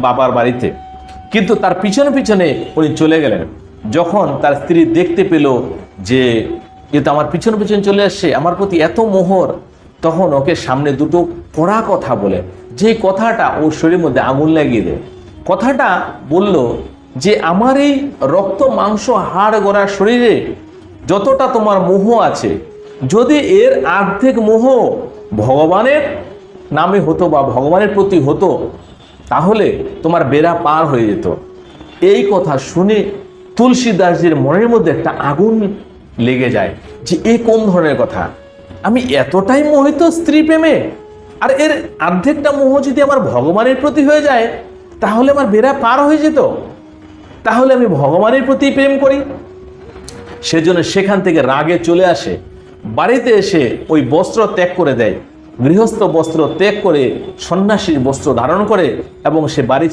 বাবার বাড়িতে, কিন্তু তার পিছনে পিছনে উনি চলে গেলেন। যখন তার স্ত্রী দেখতে পেল যে এ তো আমার পিছনে পিছনে চলে আসছে, আমার প্রতি এত মোহর, তখন ওকে সামনে দুটো কড়া কথা বলে, যে কথাটা ওর শরীরের মধ্যে আগুন লাগিয়ে দেয়। কথাটা বলল যে আমার এই রক্ত মাংস হাড় গড়া শরীরে যতটা তোমার মোহ আছে, যদি এর অর্ধেক মোহ ভগবানের নামে হতো বা ভগবানের প্রতি হতো, তাহলে তোমার বেড়া পার হয়ে যেত। এই কথা শুনে তুলসীদাসজির মনের মধ্যে একটা আগুন লেগে যায় যে এই কোন ধরনের কথা, আমি এতটাই মোহিত স্ত্রী প্রেমে, আর এর অর্ধেকটা মোহ যদি আমার ভগবানের প্রতি হয়ে যায়, তাহলে আমার বেড়া পার হয়ে যেত, তাহলে আমি ভগবানের প্রতি প্রেম করি। সেজন্য সেখান থেকে রাগে চলে আসে, বাড়িতে এসে ওই বস্ত্র ত্যাগ করে দেয়, গৃহস্থ বস্ত্র ত্যাগ করে সন্ন্যাসীর বস্ত্র ধারণ করে এবং সে বাড়ি